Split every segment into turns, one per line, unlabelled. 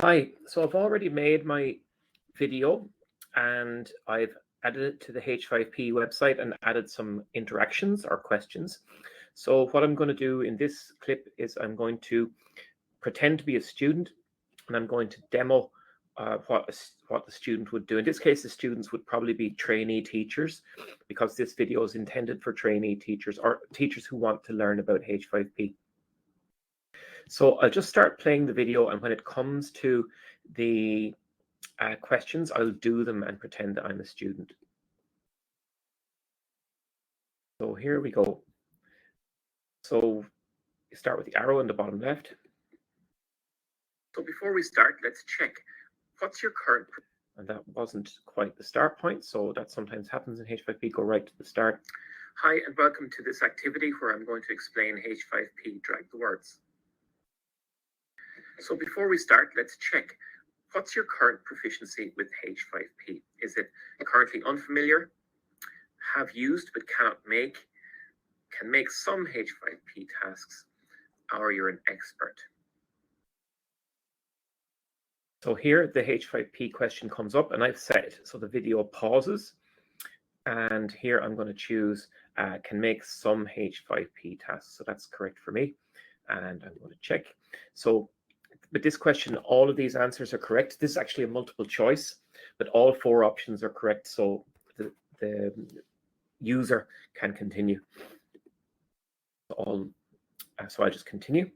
Hi, so I've already made my video and I've added it to the H5P website and added some interactions or questions. So what I'm going to do in this clip is I'm going to pretend to be a student and I'm going to demo what the student would do. In this case, the students would probably be trainee teachers because this video is intended for trainee teachers or teachers who want to learn about H5P. So I'll just start playing the video, and when it comes to the questions, I'll do them and pretend that I'm a student. So here we go. So you start with the arrow in the bottom left. So before we start, let's check. What's your current? And that wasn't quite the start point, so that sometimes happens in H5P. Go right to the start. Hi, and welcome to this activity where I'm going to explain H5P Drag the Words. So before we start, let's check. What's your current proficiency with H5P? Is it currently unfamiliar, have used but cannot make, can make some H5P tasks, or you're an expert? So here the H5P question comes up and I've set it. So the video pauses. And here I'm going to choose can make some H5P tasks. So that's correct for me. And I'm going to check. So with this question, all of these answers are correct. This is actually a multiple choice, but all 4 options are correct. So the user can continue. So I just continue.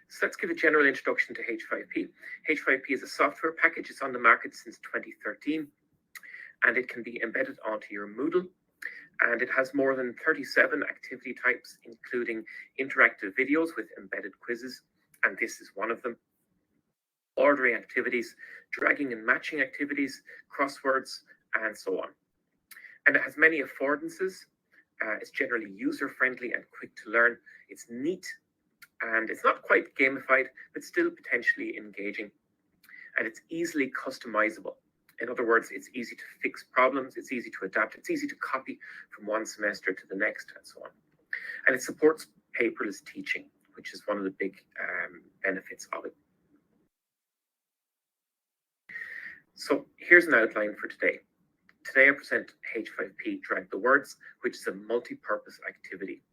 So let's give a general introduction to H5P. H5P is a software package. It's on the market since 2013, and it can be embedded onto your Moodle. And it has more than 37 activity types, including interactive videos with embedded quizzes, and this is one of them. Ordering activities, dragging and matching activities, crosswords, and so on. And it has many affordances. It's generally user-friendly and quick to learn. It's neat, and it's not quite gamified, but still potentially engaging. And it's easily customizable. In other words, it's easy to fix problems, it's easy to adapt, it's easy to copy from one semester to the next, and so on. And it supports paperless teaching, which is one of the big benefits of it. So here's an outline for today. Today I present H5P Drag the Words, which is a multi-purpose activity.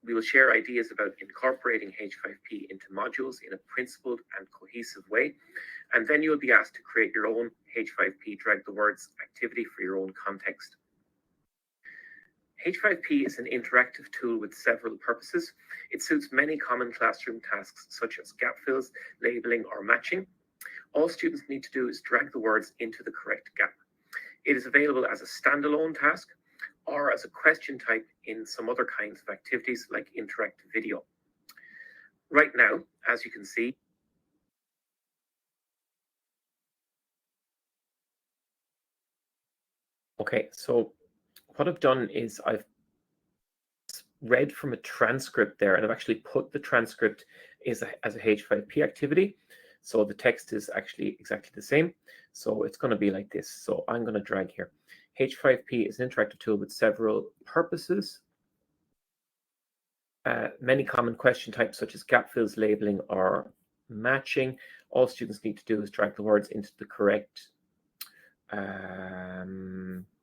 We will share ideas about incorporating H5P into modules in a principled and cohesive way, and then you will be asked to create your own H5P Drag the Words activity for your own context. H5P is an interactive tool with several purposes. It suits many common classroom tasks such as gap fills, labeling, or matching. All students need to do is drag the words into the correct gap. It is available as a standalone task or as a question type in some other kinds of activities like interactive video. Right now, as you can see, okay, so what I've done is I've read from a transcript there, and I've actually put the transcript as a H5P activity. So the text is actually exactly the same. So it's going to be like this. So I'm going to drag here. H5P is an interactive tool with several purposes. Many common question types such as gap fills, labeling, or matching. All students need to do is drag the words into the correct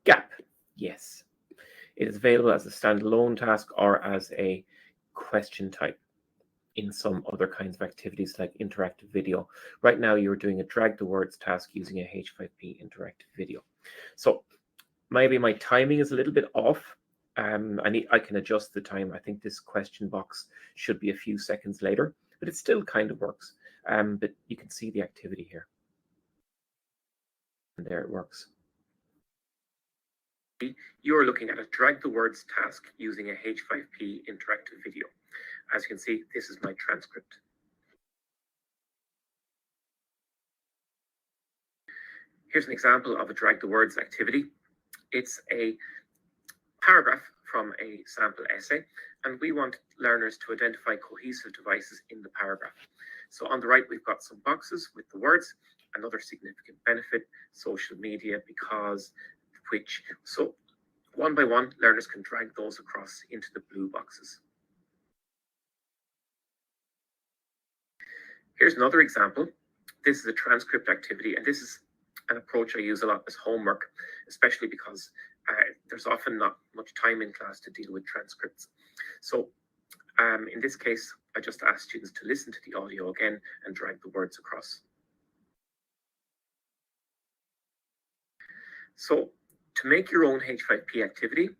gap. Yes. It is available as a standalone task or as a question type in some other kinds of activities like interactive video. Right now, you're doing a drag the words task using a H5P interactive video. So maybe my timing is a little bit off. I can adjust the time. I think this question box should be a few seconds later, but it still kind of works. But you can see the activity here. And there it works. You are looking at a drag the words task using a H5P interactive video. As you can see, this is my transcript. Here's an example of a drag the words activity. It's a paragraph from a sample essay, and we want learners to identify cohesive devices in the paragraph. So on the right, we've got some boxes with the words, another significant benefit, social media, because which, so one by one, learners can drag those across into the blue boxes. Here's another example. This is a transcript activity, and this is an approach I use a lot as homework, especially because there's often not much time in class to deal with transcripts. So in this case, I just ask students to listen to the audio again and drag the words across. So to make your own H5P activity,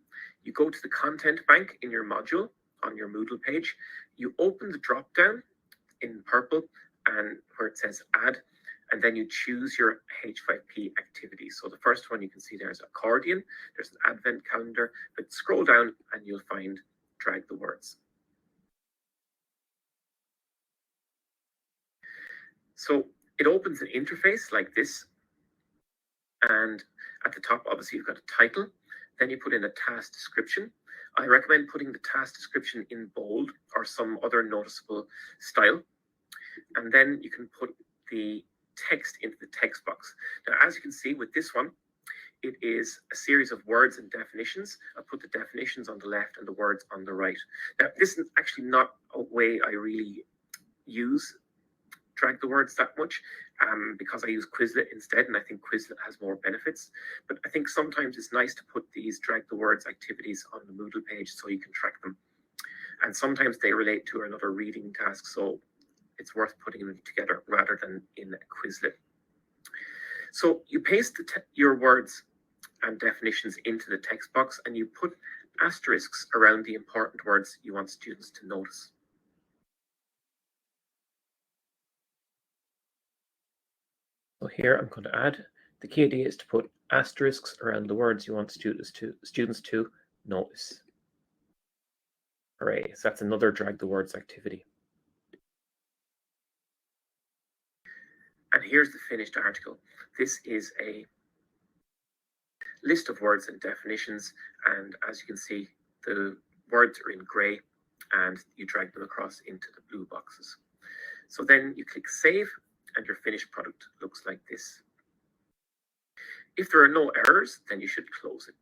you go to the content bank in your module on your Moodle page. You open the drop down in purple and where it says add, and then you choose your H5P activity. So the first one you can see there's accordion, there's an advent calendar, but scroll down and you'll find drag the words. So it opens an interface like this, and at the top, obviously, you've got a title. Then you put in a task description. I recommend putting the task description in bold or some other noticeable style. And then you can put the text into the text box. Now, as you can see with this one, it is a series of words and definitions. I put the definitions on the left and the words on the right. Now, this is actually not a way I really use drag the words that much because I use Quizlet instead, and I think Quizlet has more benefits. But I think sometimes it's nice to put these drag the words activities on the Moodle page so you can track them. And sometimes they relate to another reading task, so it's worth putting them together rather than in Quizlet. So you paste your words and definitions into the text box, and you put asterisks around the important words you want students to notice. So here I'm going to add, the key idea is to put asterisks around the words you want students to notice. Hooray, so that's another drag the words activity. And here's the finished article. This is a list of words and definitions, and as you can see, the words are in grey and you drag them across into the blue boxes. So then you click save and your finished product looks like this. If there are no errors, then you should close it.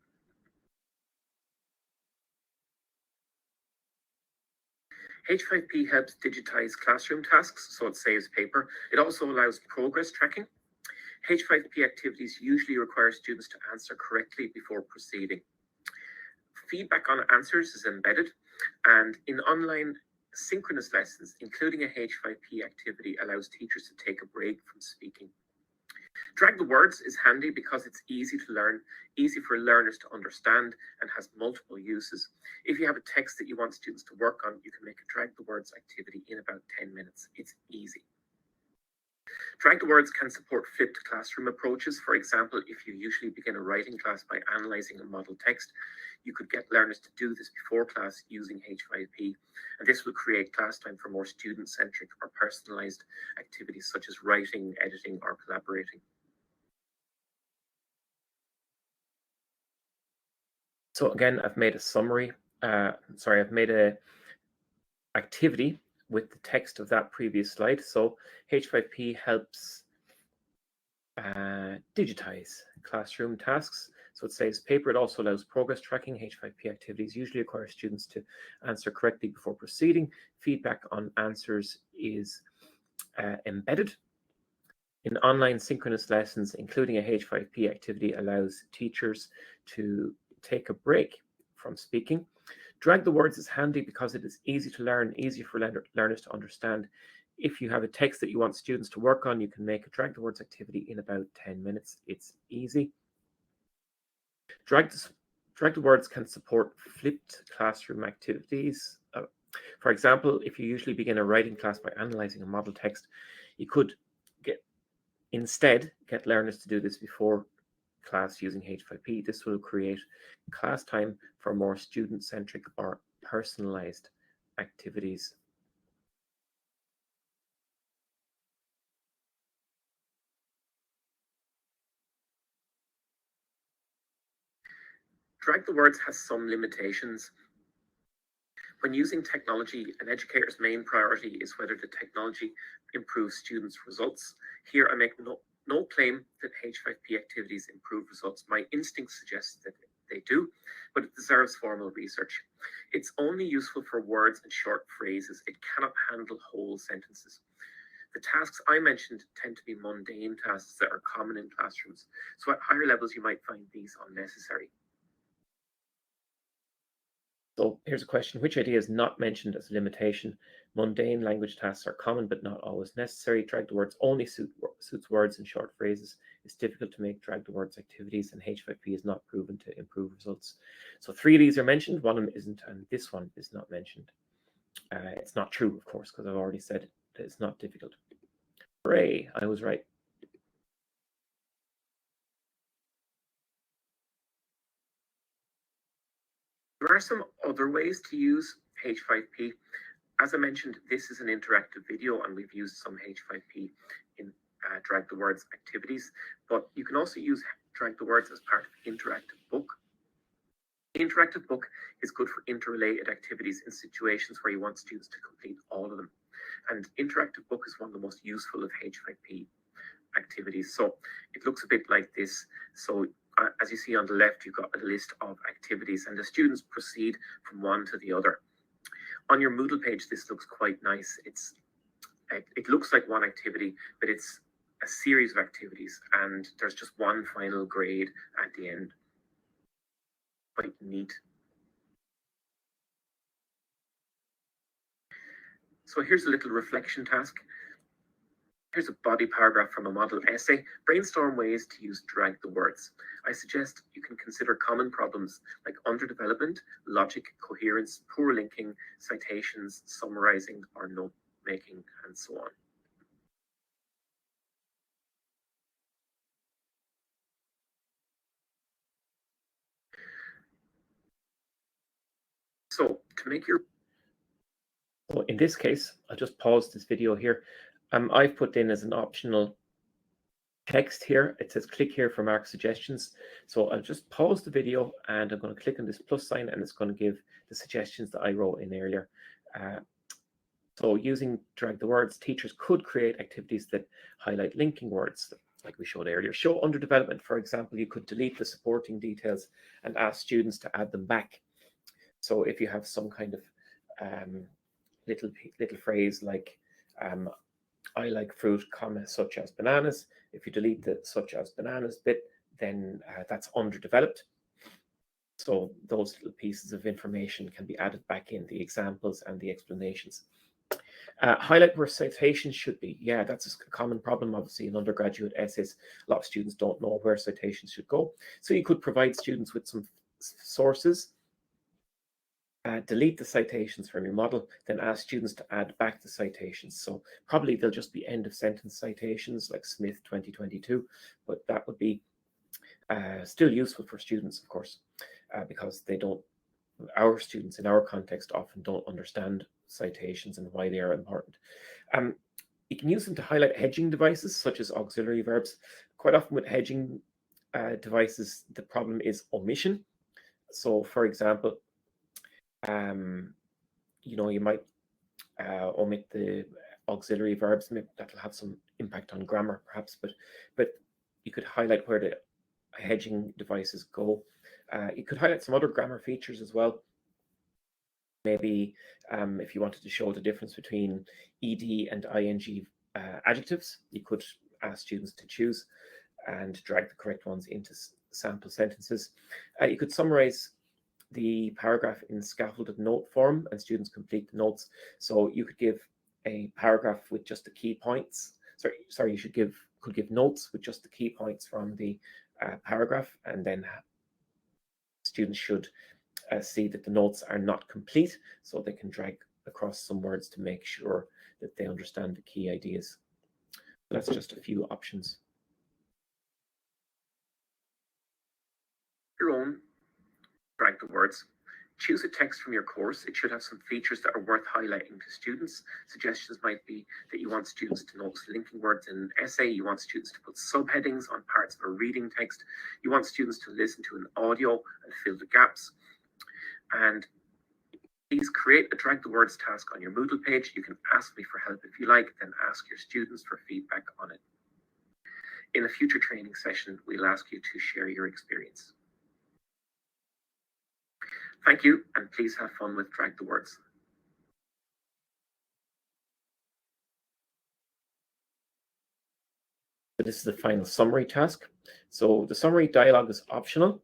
H5P helps digitize classroom tasks, so it saves paper. It also allows progress tracking. H5P activities usually require students to answer correctly before proceeding. Feedback on answers is embedded, and in online synchronous lessons, including a H5P activity allows teachers to take a break from speaking. Drag the words is handy because it's easy to learn, easy for learners to understand, and has multiple uses. If you have a text that you want students to work on, you can make a drag the words activity in about 10 minutes. It's easy. Drag the words can support flipped classroom approaches. For example, if you usually begin a writing class by analysing a model text, you could get learners to do this before class using H5P, and this will create class time for more student-centric or personalised activities such as writing, editing, or collaborating. So again, I've made a summary. I've made a activity with the text of that previous slide. So H5P helps digitize classroom tasks. So it saves paper. It also allows progress tracking. H5P activities usually require students to answer correctly before proceeding. Feedback on answers is embedded. In online synchronous lessons, including a H5P activity allows teachers to take a break from speaking. Drag the words is handy because it is easy to learn, easy for learners to understand. If you have a text that you want students to work on, you can make a drag the words activity in about 10 minutes. It's easy. Drag the words can support flipped classroom activities. For example, if you usually begin a writing class by analysing a model text, you could instead get learners to do this before class using H5P. This will create class time for more student-centric or personalized activities. Drag the words has some limitations. When using technology, an educator's main priority is whether the technology improves students' results. Here I make no claim that H5P activities improve results. My instinct suggests that they do, but it deserves formal research. It's only useful for words and short phrases. It cannot handle whole sentences. The tasks I mentioned tend to be mundane tasks that are common in classrooms. So at higher levels, you might find these unnecessary. So here's a question. Which idea is not mentioned as a limitation? Mundane language tasks are common but not always necessary. Drag the words only suits words in short phrases. It's difficult to make drag the words activities, and H5P is not proven to improve results. So 3 of these are mentioned, 1 of them isn't, and this one is not mentioned. It's not true, of course, because I've already said that it's not difficult. Hooray, I was right. There are some other ways to use H5P. As I mentioned, this is an interactive video, and we've used some H5P in Drag the Words activities, but you can also use Drag the Words as part of interactive book. Interactive book is good for interrelated activities in situations where you want students to complete all of them. And interactive book is one of the most useful of H5P activities. So it looks a bit like this. So as you see on the left, you've got a list of activities, and the students proceed from one to the other. On your Moodle page, this looks quite nice. It looks like one activity, but it's a series of activities, and there's just one final grade at the end. Quite neat. So here's a little reflection task. Here's a body paragraph from a model essay. Brainstorm ways to use drag the words. I suggest you can consider common problems like underdevelopment, logic, coherence, poor linking, citations, summarizing, or note making, and so on. So to make your... So in this case, I'll just pause this video here. I've put in as an optional text here. It says click here for mark suggestions. So I'll just pause the video and I'm going to click on this plus sign, and it's going to give the suggestions that I wrote in earlier. So using drag the words, teachers could create activities that highlight linking words, like we showed earlier. Show under development, for example, you could delete the supporting details and ask students to add them back. So if you have some kind of little phrase like I like fruit, comma, such as bananas. If you delete the such as bananas bit, then that's underdeveloped. So those little pieces of information can be added back in the examples and the explanations. Highlight where citations should be. Yeah, that's a common problem, obviously, in undergraduate essays. A lot of students don't know where citations should go. So you could provide students with some sources, delete the citations from your model, then ask students to add back the citations. So probably they'll just be end of sentence citations like Smith 2022, but that would be still useful for students, of course, because they don't, our students in our context often don't understand citations and why they are important. You can use them to highlight hedging devices such as auxiliary verbs. Quite often with hedging devices, the problem is omission. So for example, you might omit the auxiliary verbs. Maybe that'll have some impact on grammar, perhaps, but you could highlight where the hedging devices go. You could highlight some other grammar features as well. Maybe if you wanted to show the difference between ed and ing adjectives, you could ask students to choose and drag the correct ones into sample sentences. You could summarize the paragraph in scaffolded note form, and students complete the notes. So you could give a paragraph with just the key points. Sorry, you could give notes with just the key points from the paragraph, and then students should see that the notes are not complete, so they can drag across some words to make sure that they understand the key ideas. That's just a few options. Your own drag the words. Choose a text from your course. It should have some features that are worth highlighting to students. Suggestions might be that you want students to notice linking words in an essay. You want students to put subheadings on parts of a reading text. You want students to listen to an audio and fill the gaps. And please create a drag the words task on your Moodle page. You can ask me for help if you like, then ask your students for feedback on it. In a future training session, we'll ask you to share your experience. Thank you, and please have fun with Drag the Words. So this is the final summary task. So the summary dialogue is optional.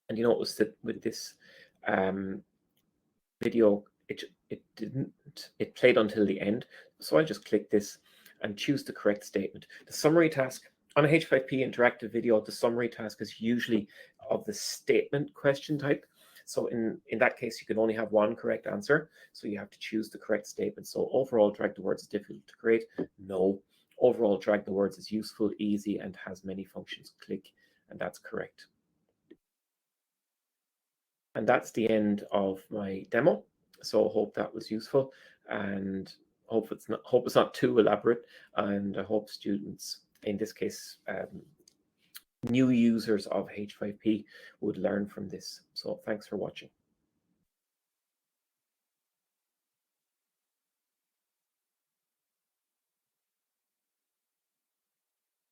And you notice that with this video, it played until the end. So I'll just click this and choose the correct statement. The summary task on a H5P interactive video, the summary task is usually of the statement question type. So in that case, you can only have one correct answer. So you have to choose the correct statement. So overall, drag the words is difficult to create. No. Overall, drag the words is useful, easy, and has many functions. Click, and that's correct. And that's the end of my demo. So I hope that was useful, and hope it's not too elaborate. And I hope students, in this case, new users of H5P, would learn from this. So thanks for watching.